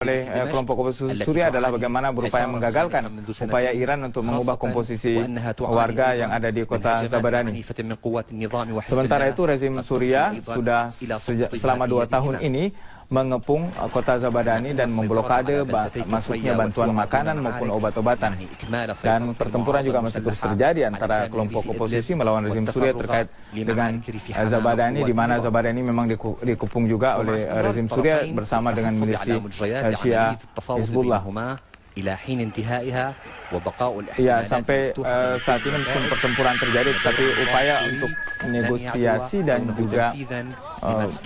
oleh kelompok oposisi Suriah adalah bagaimana berupaya menggagalkan upaya Iran untuk mengubah komposisi warga yang ada di kota Zabadani. Sementara itu rezim Suriah sudah selama 2 tahun ini mengepung kota Zabadani dan memblokade masuknya bantuan makanan maupun obat-obatan. Dan pertempuran juga masih terus terjadi antara kelompok oposisi melawan rezim Suriah terkait dengan Zabadani, di mana Zabadani memang dikepung juga oleh rezim Suriah bersama dengan milisi Syiah Hizbullah. Ya, sampai saat ini meskipun pertempuran terjadi, tetapi upaya untuk negosiasi dan juga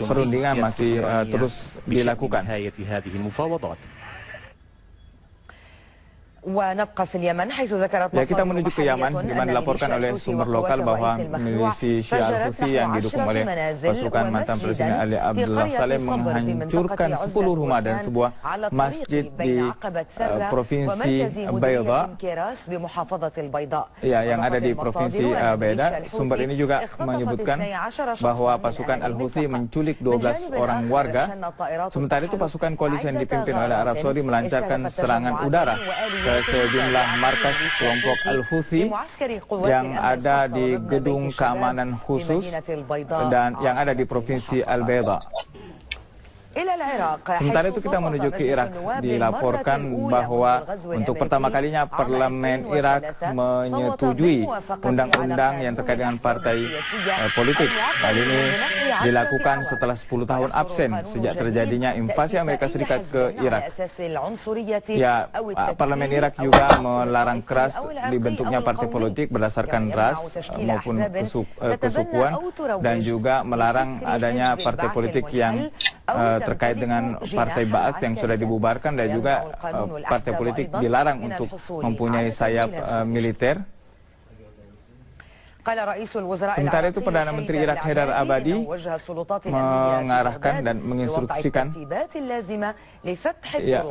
perundingan masih terus dilakukan. Ya, kita menuju ke Yaman, di mana dilaporkan oleh sumber lokal bahwa milisi Syiah Al-Houthi yang didukung oleh pasukan mantan Presiden Ali Abdullah Saleh menghancurkan 10 rumah dan sebuah masjid di provinsi Bayda, ya, yang ada di provinsi Bayda. Sumber ini juga menyebutkan bahwa pasukan Al-Houthi menculik 12 orang warga. Sementara itu pasukan koalisi yang dipimpin oleh Arab Saudi melancarkan serangan udara ke sejumlah markas kelompok Al-Houthi yang ada di gedung keamanan khusus dan yang ada di provinsi Al-Bayda. Sementara itu kita menuju ke Irak. Dilaporkan bahwa untuk pertama kalinya parlemen Irak menyetujui undang-undang yang terkait dengan partai politik. Hal ini dilakukan setelah 10 tahun absen sejak terjadinya invasi Amerika Serikat ke Irak. Ya, parlemen Irak juga melarang keras dibentuknya partai politik berdasarkan ras maupun kesukuan, dan juga melarang adanya partai politik yang terkait dengan partai Ba'ath yang sudah dibubarkan, dan juga partai politik dilarang untuk mempunyai sayap militer. Sementara itu Perdana Menteri Irak Haidar Abadi mengarahkan dan menginstruksikan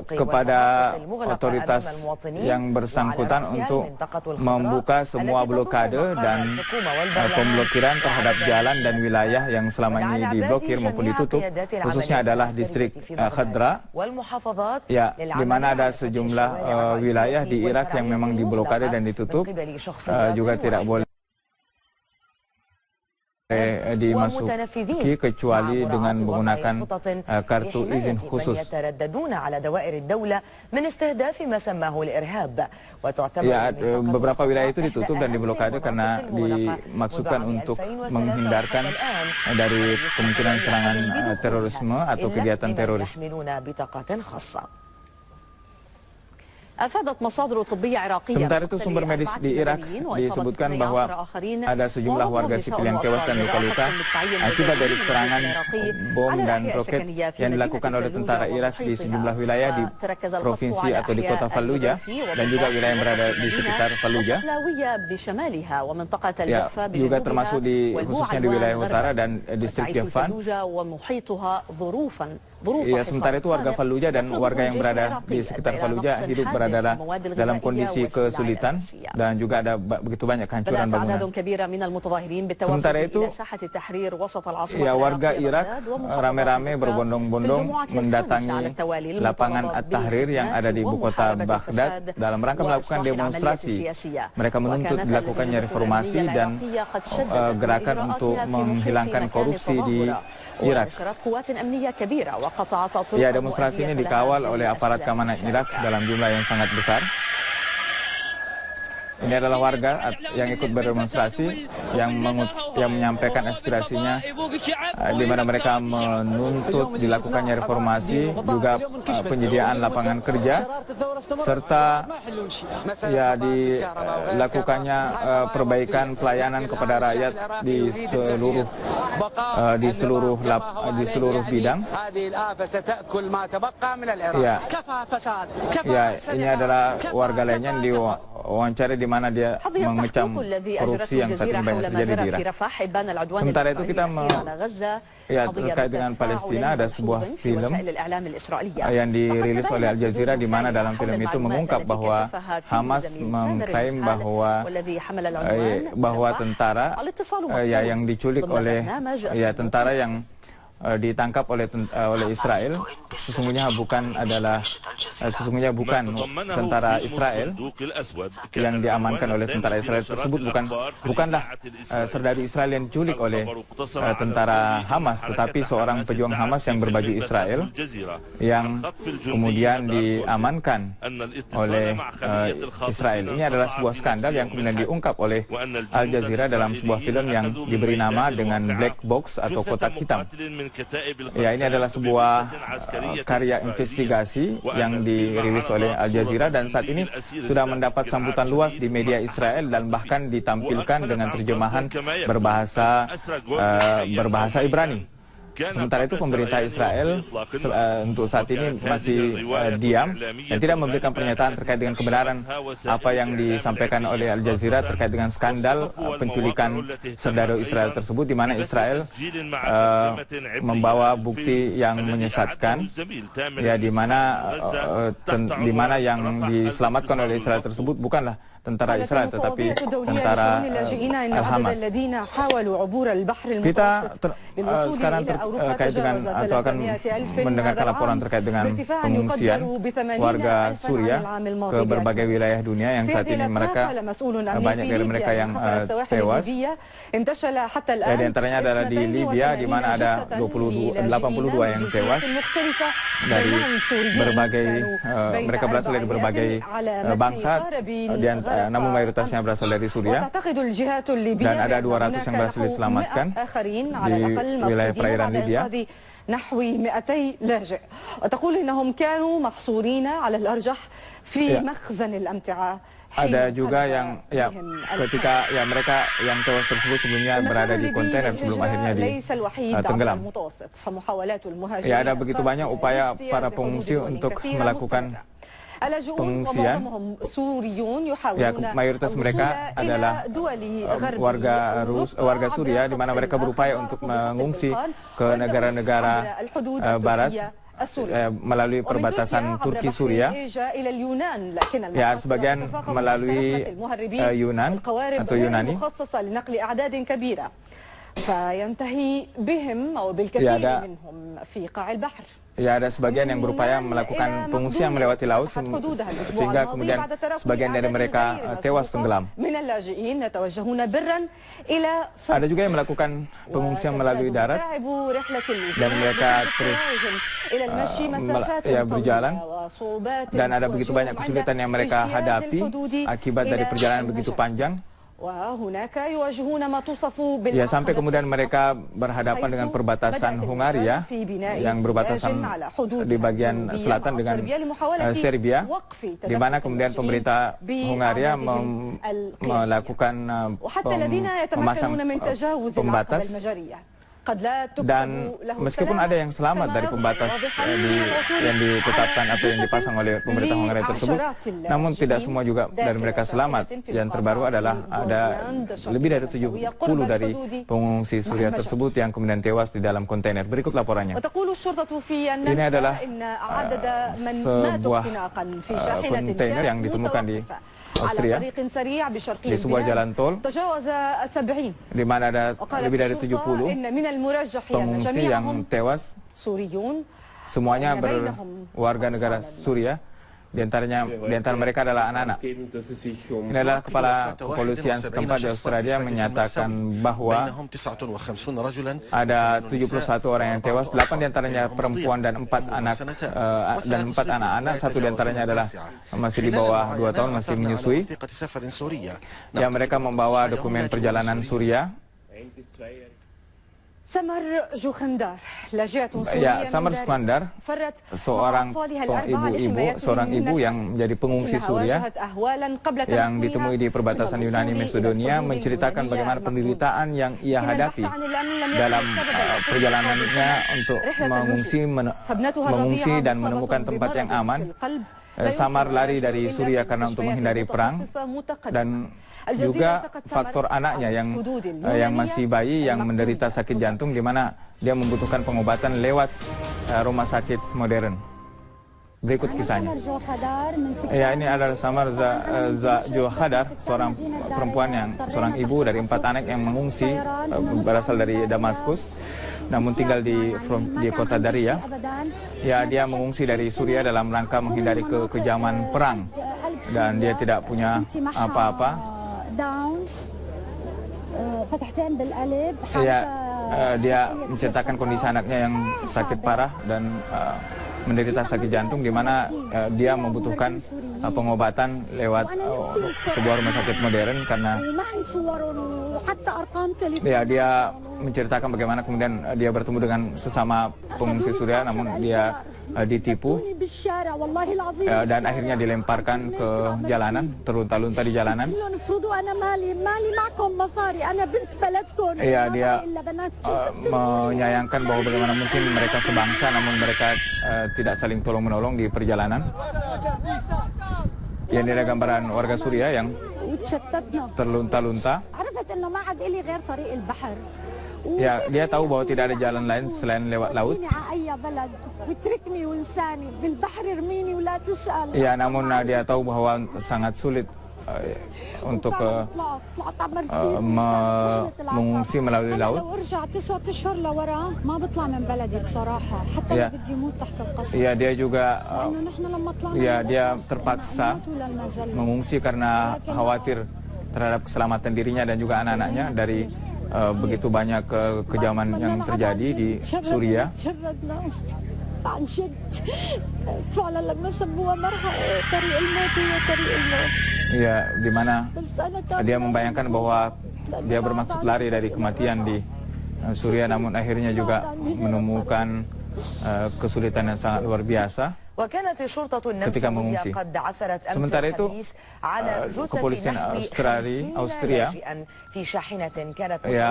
kepada otoritas yang bersangkutan untuk membuka semua blokade dan pemblokiran terhadap jalan dan wilayah yang selama ini diblokir maupun ditutup, khususnya adalah distrik Khadra, ya, di mana ada sejumlah wilayah di Irak yang memang diblokade dan ditutup, juga tidak boleh dimasuki kecuali dengan menggunakan kartu izin khusus. Ya, beberapa wilayah itu ditutup dan diblokade karena dimaksudkan untuk menghindarkan dari kemungkinan serangan terorisme atau kegiatan teroris. Sementara itu sumber medis di Irak disebutkan bahwa ada sejumlah warga sipil yang tewas dan luka-luka akibat dari serangan bom dan roket yang dilakukan oleh tentara Irak di sejumlah wilayah di provinsi atau di kota Fallujah dan juga wilayah yang berada di sekitar Fallujah. Ya, juga termasuk khususnya di wilayah utara dan distrik Jafan. Ya, sementara itu warga Fallujah dan warga yang berada di sekitar Fallujah hidup berada dalam kondisi kesulitan dan juga ada begitu banyak kehancuran bangunan. Sementara itu, ya, warga Irak ramai-ramai berbondong-bondong mendatangi lapangan At-Tahrir yang ada di ibu kota Baghdad dalam rangka melakukan demonstrasi. Mereka menuntut dilakukannya reformasi dan gerakan untuk menghilangkan korupsi di Irak. Ya, demonstrasi ini dikawal oleh aparat keamanan Irak dalam jumlah yang sangat besar. Ini adalah warga yang ikut berdemonstrasi yang menyampaikan aspirasinya, di mana mereka menuntut dilakukannya reformasi, juga penyediaan lapangan kerja, serta ya dilakukannya perbaikan pelayanan kepada rakyat di seluruh bidang. Ya, ini adalah warga lainnya yang diwawancara di mana dia mengecam korupsi yang saat ini banyak terjadi di Irak. Sementara itu kita terkait dengan Palestina, ada sebuah film yang dirilis oleh Al Jazeera di mana dalam film itu mengungkap bahwa Hamas mengklaim bahwa tentara yang diculik oleh tentara yang ditangkap oleh Israel sesungguhnya bukan tentara Israel yang diamankan oleh tentara Israel tersebut, bukanlah serdadu Israel yang diculik oleh tentara Hamas, tetapi seorang pejuang Hamas yang berbaju Israel yang kemudian diamankan oleh Israel. Ini adalah sebuah skandal yang kemudian diungkap oleh Al Jazeera dalam sebuah film yang diberi nama dengan Black Box atau kotak hitam. Ya, ini adalah sebuah karya investigasi yang dirilis oleh Al Jazeera dan saat ini sudah mendapat sambutan luas di media Israel dan bahkan ditampilkan dengan terjemahan berbahasa Ibrani. Sementara itu pemerintah Israel untuk saat ini masih diam dan tidak memberikan pernyataan terkait dengan kebenaran apa yang disampaikan oleh Al Jazeera terkait dengan skandal penculikan serdadu Israel tersebut, di mana Israel membawa bukti yang menyesatkan, ya, di mana yang diselamatkan oleh Israel tersebut bukanlah tentara Israel tetapi tentara Hamas. Kita sekarang terkait dengan atau akan mendengarkan laporan terkait dengan pengungsian warga Suriah ke berbagai wilayah dunia yang saat ini banyak dari mereka yang tewas. Di antaranya adalah di Libya, di mana ada 82 yang tewas dari berbagai mereka berasal dari berbagai bangsa, namun mayoritasnya berasal dari Suriah, dan ada 200 yang berhasil diselamatkan di wilayah perairan Libya. نحو 200 لاجئ وتقول إنهم كانوا محصورين على الأرجح في مخزن الأمتعة. Ada juga yang ketika mereka yang tewas tersebut sebelumnya berada di kontainer sebelum akhirnya tenggelam. Ya, ada begitu banyak upaya para pengungsi untuk melakukan pengungsian. Ya, mayoritas mereka adalah warga Suriah, di mana mereka berupaya untuk mengungsi ke negara-negara barat melalui perbatasan Turki Suriah. Ya, sebagian melalui Yunan atau Yunani. Ya, ada sebagian yang berupaya melakukan pengungsian melewati laut sehingga kemudian sebagian dari mereka tewas tenggelam. Ada juga yang melakukan pengungsian melalui darat dan mereka terus berjalan, dan ada begitu banyak kesulitan yang mereka hadapi akibat dari perjalanan begitu panjang. Ya, sampai kemudian mereka berhadapan dengan perbatasan Hungaria yang berbatasan di bagian selatan dengan Serbia, di mana kemudian pemerintah Hungaria melakukan memasang pembatas. Dan meskipun ada yang selamat dari pembatas yang ditetapkan atau yang dipasang oleh pemerintah Hungaria tersebut, namun tidak semua juga dari mereka selamat. Yang terbaru adalah ada lebih dari 70 dari pengungsi Suriah tersebut yang kemudian tewas di dalam kontainer. Berikut laporannya. Ini adalah sebuah kontainer yang ditemukan di Austria, di sebuah jalan tol, di mana ada lebih dari 70 pengungsi yang tewas. Semuanya berwarga negara Suriah. Di antara mereka adalah anak-anak. Ini adalah kepala kepolisian setempat di Australia menyatakan bahwa ada 71 orang yang tewas, 8 diantaranya perempuan dan 4 anak-anak. 1 diantaranya adalah masih di bawah 2 tahun, masih menyusui. Ya, mereka membawa dokumen perjalanan Suriah. Ya, Samar Jukhandar, seorang ibu yang menjadi pengungsi Suriah yang ditemui di perbatasan Yunani Macedonia, menceritakan bagaimana penderitaan yang ia hadapi dalam perjalanannya untuk mengungsi dan menemukan tempat yang aman. Samar lari dari Suriah karena untuk menghindari perang, dan juga faktor anaknya yang masih bayi yang menderita sakit jantung, di mana dia membutuhkan pengobatan lewat rumah sakit modern. Berikut kisahnya. Ya, ini adalah Samar Jukhandar, seorang perempuan seorang ibu dari 4 anak yang mengungsi berasal dari Damaskus, namun tinggal di kota Daria. Ya, dia mengungsi dari Suriah dalam rangka menghindari kekejaman perang dan dia tidak punya apa-apa. Ya, dia menceritakan kondisi anaknya yang sakit parah dan menderita sakit jantung, di mana dia membutuhkan pengobatan lewat sebuah rumah sakit modern karena ya, dia menceritakan bagaimana kemudian dia bertemu dengan sesama pengungsi Suriah, namun dia ditipu dan akhirnya dilemparkan ke jalanan, terlunta-lunta di jalanan. Ya, dia menyayangkan bahwa bagaimana mungkin mereka sebangsa namun mereka tidak saling tolong-menolong di perjalanan. Ini ada gambaran warga Suriah yang terlunta-lunta. Ya, dia tahu bahwa tidak ada jalan lain selain lewat laut. Ya, namun dia tahu bahwa sangat sulit untuk mengungsi melalui laut. Ya, dia juga dia terpaksa mengungsi karena khawatir terhadap keselamatan dirinya dan juga anak-anaknya dari begitu banyak kekejaman yang terjadi di Suriah. Ya, di mana dia membayangkan bahwa dia bermaksud lari dari kematian di Suriah, namun akhirnya juga menemukan kesulitan yang sangat luar biasa ketika mengungsi. Sementara itu, kepolisian Austria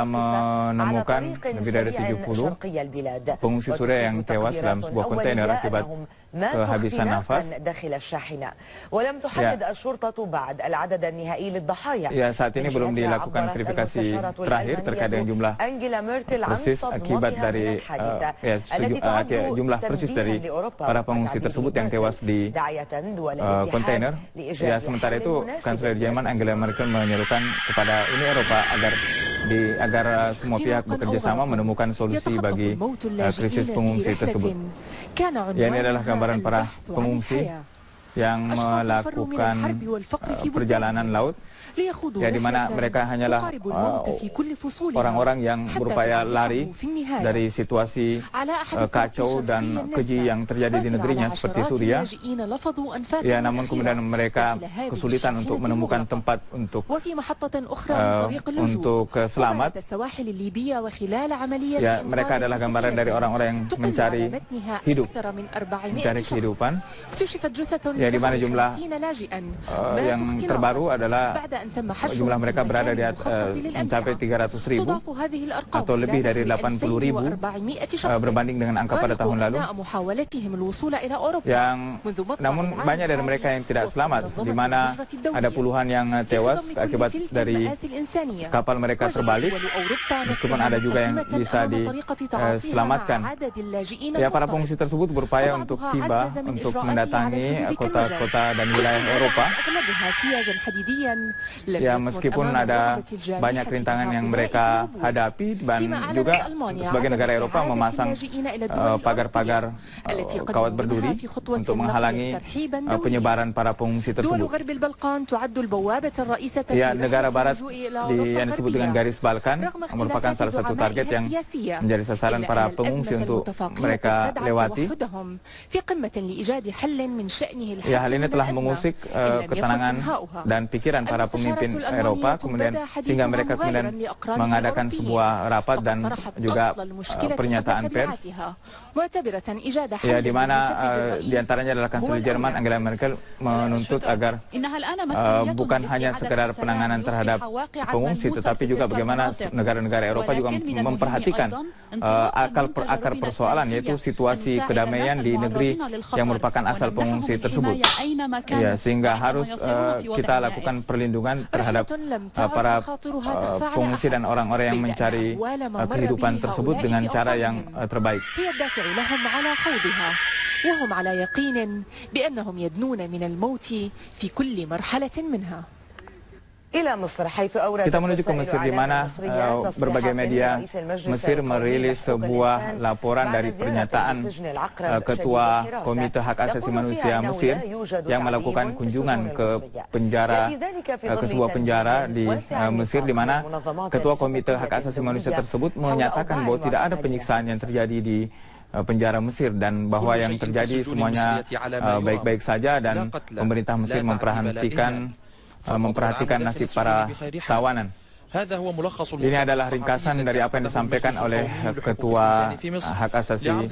menemukan lebih dari 70 pengungsi Suriah yang tewas dalam sebuah kontainer akibat kehabisan nafas. Ya, saat ini belum dilakukan verifikasi terakhir terkait dengan jumlah persis akibat dari jumlah persis dari para pengungsi tersebut yang tewas di kontainer. Ya, sementara itu Kanselir Jerman Angela Merkel menyerukan kepada Uni Eropa agar semua pihak bekerja sama menemukan solusi bagi krisis pengungsi tersebut. Ya, ini adalah gambaran para pengungsi yang melakukan perjalanan laut, ya, di mana mereka hanyalah orang-orang yang berupaya lari dari situasi kacau dan keji yang terjadi di negerinya seperti Suriah. Ya, namun kemudian mereka kesulitan untuk menemukan tempat untuk selamat. Ya, mereka adalah gambaran dari orang-orang yang mencari kehidupan. Ya, di mana jumlah yang terbaru adalah jumlah mereka berada di mencapai 300.000 atau lebih dari 80.000 berbanding dengan angka pada tahun lalu. Namun banyak dari mereka yang tidak selamat, di mana ada puluhan yang tewas akibat dari kapal mereka terbalik, meskipun ada juga yang bisa diselamatkan. Ya, para pengungsi tersebut berupaya untuk tiba untuk mendatangi kota-kota dan wilayah Eropa. Ya, meskipun ada banyak rintangan yang mereka hadapi dan juga sebagai negara Eropa memasang pagar-pagar kawat berduri untuk menghalangi penyebaran para pengungsi tersebut. Ya, negara barat yang disebut dengan garis Balkan merupakan salah satu target yang menjadi sasaran para pengungsi untuk mereka lewati. Ya, hal ini telah mengusik ketenangan dan pikiran para pemimpin Eropa, kemudian sehingga mereka kemudian mengadakan sebuah rapat dan juga pernyataan pers. Ya, di mana diantaranya adalah Kanselir Jerman Angela Merkel menuntut agar bukan hanya sekedar penanganan terhadap pengungsi, tetapi juga bagaimana negara-negara Eropa juga memperhatikan akar persoalan, yaitu situasi kedamaian di negeri yang merupakan asal pengungsi tersebut. Ya, sehingga harus kita lakukan perlindungan terhadap para pengungsi dan orang-orang yang mencari kehidupan tersebut dengan cara yang terbaik. Kita menuju ke Mesir di mana berbagai media Mesir merilis sebuah laporan dari pernyataan Ketua Komite Hak Asasi Manusia Mesir yang melakukan kunjungan ke sebuah penjara di Mesir, di mana Ketua Komite Hak Asasi Manusia tersebut menyatakan bahwa tidak ada penyiksaan yang terjadi di penjara Mesir dan bahwa yang terjadi semuanya baik-baik saja dan pemerintah Mesir memperhatikan nasib para tawanan. Ini adalah ringkasan dari apa yang disampaikan oleh Ketua Hak Asasi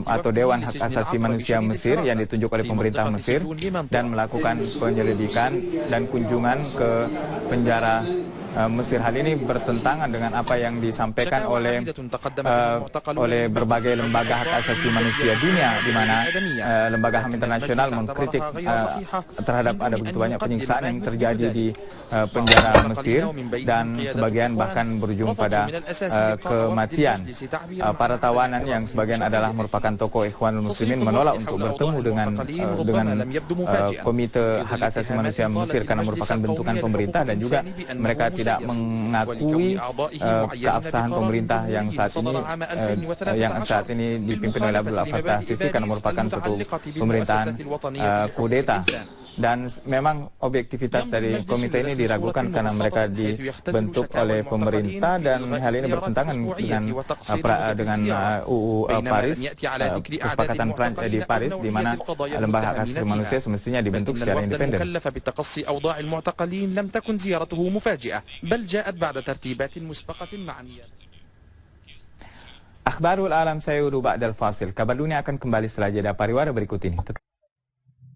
atau Dewan Hak Asasi Manusia Mesir yang ditunjuk oleh pemerintah Mesir dan melakukan penyelidikan dan kunjungan ke penjara Mesir. Hal ini bertentangan dengan apa yang disampaikan oleh berbagai lembaga hak asasi manusia dunia, di mana lembaga HAM internasional mengkritik terhadap ada begitu banyak penyiksaan yang terjadi di penjara Mesir dan sebagian bahkan berujung pada kematian. Para tawanan yang sebagian adalah merupakan tokoh Ikhwanul Muslimin menolak untuk bertemu dengan Komite Hak Asasi Manusia Mesir karena merupakan bentukan pemerintah, dan juga mereka tidak mengakui keabsahan pemerintah yang saat ini dipimpin oleh Abdul Fattah Sisi karena merupakan suatu pemerintahan kudeta. Dan memang objektivitas dari komite ini diragukan karena mereka dibentuk oleh pemerintah, dan hal ini bertentangan dengan UU Paris, kesepakatan di Paris, di mana lembaga hak asasi manusia semestinya dibentuk secara independen. Akhbarul alam sayudu ba'dal fasil. Kabar dunia akan kembali setelah jeda pariwara berikut ini.